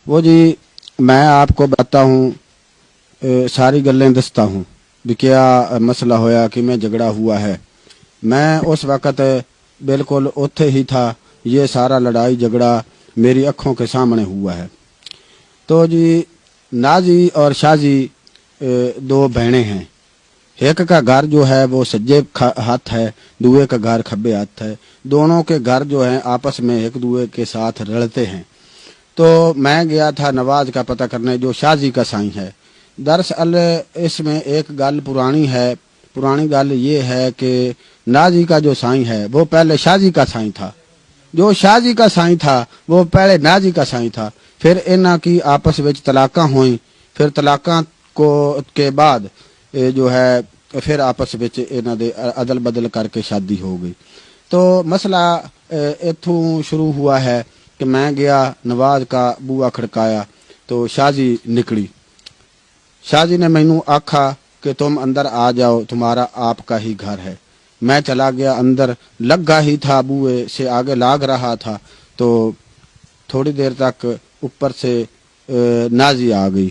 وہ جی میں آپ کو بتاتا ہوں، ساری گلیں دستا ہوں بھی کیا مسئلہ ہویا کہ میں جھگڑا ہوا ہے۔ میں اس وقت بالکل اوتھے ہی تھا، یہ سارا لڑائی جھگڑا میری آنکھوں کے سامنے ہوا ہے۔ تو جی نازی اور شازی دو بہنیں ہیں، ایک کا گھر جو ہے وہ سجے ہاتھ ہے، دوے کا گھر کھبے ہاتھ ہے، دونوں کے گھر جو ہیں آپس میں ایک دوے کے ساتھ رلتے ہیں۔ تو میں گیا تھا نواز کا پتہ کرنے جو شازی کا سائیں ہے۔ دراصل اس میں ایک گل پرانی گل یہ ہے کہ نازی کا جو سائیں ہے وہ پہلے شازی کا سائیں تھا، جو شازی کا سائیں تھا وہ پہلے نازی کا سائیں تھا۔ پھر انہاں کی آپس وچ طلاقاں ہوئیں، پھر طلاقاں کے بعد جو ہے پھر آپس وچ انہاں دے عدل بدل کر کے شادی ہو گئی۔ تو مسئلہ ایتھوں شروع ہوا ہے کہ میں گیا نواز کا بوا کھڑکایا تو شازی نکلی۔ شازی نے مینوں آکھا کہ تم اندر آ جاؤ، تمہارا آپ کا ہی گھر ہے۔ میں چلا گیا اندر، لگا ہی تھا بوئے سے آگے لاگ رہا تھا تو تھوڑی دیر تک اوپر سے نازی آ گئی۔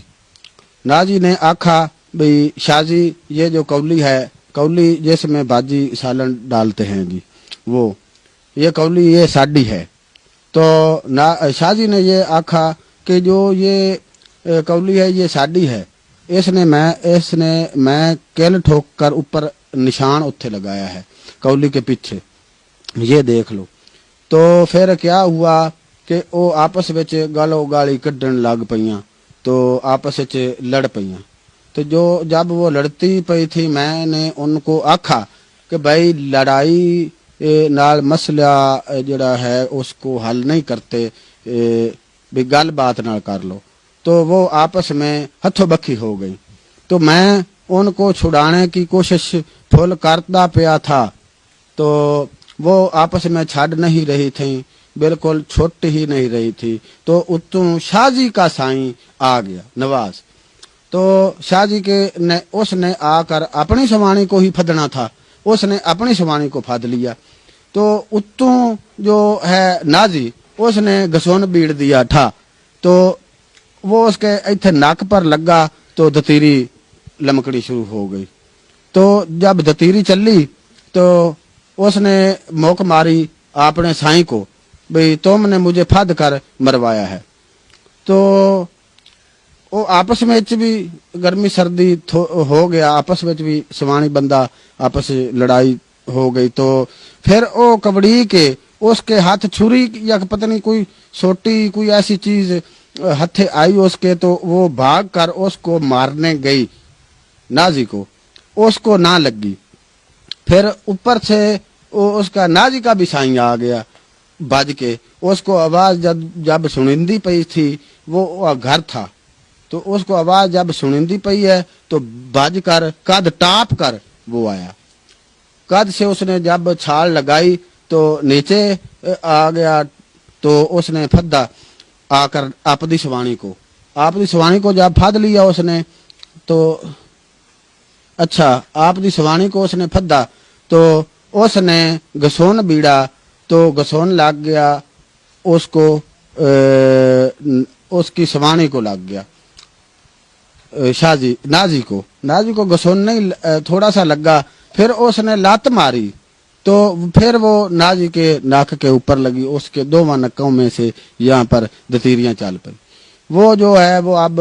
نازی نے آکھا بھئی شازی یہ جو کولی ہے، کولی جس میں بھاجی سالن ڈالتے ہیں جی، وہ یہ کولی یہ ساڈی ہے۔ تو شازی نے یہ آکھا کہ جو یہ کولی ہے یہ ساڈی ہے، اس نے میں کل ٹھوک کر اوپر نشان اتھے لگایا ہے کولی کے پیچھے، یہ دیکھ لو۔ تو پھر کیا ہوا کہ وہ آپس وچ گالو گالی کڈن لگ پئیاں، تو آپس وچ لڑ پئیاں۔ تو جب وہ لڑتی پئی تھی میں نے ان کو آکھا کہ بھائی لڑائی نال مسئلہ جڑا ہے اس کو حل نہیں کرتے، بھی گل بات نہ کر لو۔ تو وہ آپس میں ہتھوں بکھی ہو گئی۔ تو میں ان کو چھڑانے کی کوشش پھل کرتا پیا تھا تو وہ آپس میں چھڑ نہیں رہی تھیں، بالکل چھٹ ہی نہیں رہی تھی۔ تو اتوں شازی کا سائیں آ گیا نواز، تو شازی اس نے آ کر اپنی سوانی کو ہی پھدنا تھا، اس نے اپنی سوانی کو پھد لیا۔ تو اتوں جو ہے نازی اس نے گسون بیڑ دیا تھا، تو وہ اس کے ایتھے ناک پر لگا تو دتیری لمکڑی شروع ہو گئی۔ تو جب دتیری چلی تو اس نے موک ماری اپنے سائیں کو بھئی تم نے مجھے پھد کر مروایا ہے۔ تو وہ آپس میں بھی گرمی سردی ہو گیا، آپس میں بھی سوانی بندہ آپس لڑائی ہو گئی۔ تو پھر وہ کبڑی کے اس کے ہاتھ چھری یا پتہ نہیں کوئی سوٹی کوئی ایسی چیز ہتھے آئی اس کے، تو وہ بھاگ کر اس کو مارنے گئی نازی کو، اس کو نہ لگی۔ پھر اوپر سے اس کا نازی کا بھی سائیں آ گیا بج کے، اس کو آواز جب سنندی پئی تھی، وہ گھر تھا تو اس کو آواز جب سنندی پئی ہے تو بج کر قد ٹاپ کر وہ آیا، قد سے اس نے جب چھال لگائی تو نیچے آ گیا، تو اس نے پھدا آ کر آپ دی سوانی کو جب پھد لیا اس نے، تو اچھا آپ دی سوانی کو اس نے پھدا تو اس نے گسون بیڑا تو گسون لگ گیا اس کو، اس کی سوانی کو لگ گیا، نازی کو گسون نہیں تھوڑا سا لگا، پھر اس نے لات ماری تو پھر وہ نازی کے ناک کے اوپر لگی، اس کے دونوں نکوں میں سے یہاں پر دتیریاں چل پئی۔ وہ جو ہے وہ اب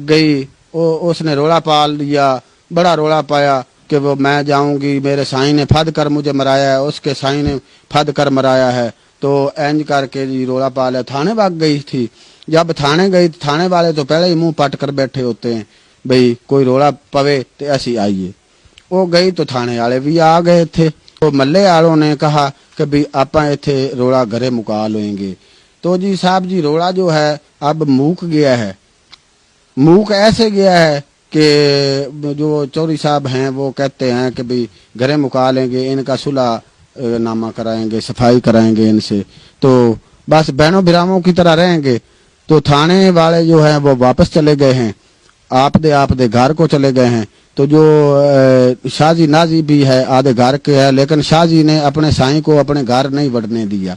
گئی، اس نے رولا پال لیا، بڑا رولا پایا کہ وہ میں جاؤں گی، میرے سائیں نے پھد کر مجھے مرایا ہے، اس کے سائیں نے پھد کر مرایا ہے۔ تو اینج کر کے جی رولا پالا، تھانے بھاگ گئی تھی۔ جب تھانے گئی تھانے والے تو پہلے ہی منہ پٹ کر بیٹھے ہوتے ہیں بھئی کوئی رولا پوے تو ایسی آئیے۔ وہ گئی تو تھانے والے بھی آ گئے تھے، تو ملے والوں نے کہا کہ بھی آپاں ایتھے رولا گھرے مکا لویں گے۔ تو جی صاحب جی رولا جو ہے اب موک گیا ہے، موک ایسے گیا ہے کہ جو چوری صاحب ہیں وہ کہتے ہیں کہ بھی گھرے مکا لیں گے، ان کا صلح نامہ کرائیں گے، صفائی کرائیں گے ان سے، تو بس بہنوں بھراووں کی طرح رہیں گے۔ تو تھانے والے جو ہیں وہ واپس چلے گئے ہیں، آپ دے گھر کو چلے گئے ہیں۔ تو جو شازی نازی بھی ہے آدھے گھر کے ہے، لیکن شازی نے اپنے سائیں کو اپنے گھر نہیں بڑھنے دیا۔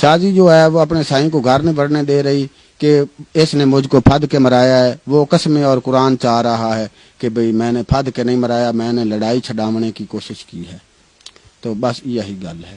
شازی جو ہے وہ اپنے سائیں کو گھر نہیں بڑھنے دے رہی، کہ اس نے مجھ کو پھد کے مرایا ہے، وہ قسمیں اور قرآن چاہ رہا ہے کہ بھئی میں نے پھد کے نہیں مرایا، میں نے لڑائی چھڈاونے کی کوشش کی ہے. تو بس یہی گل ہے.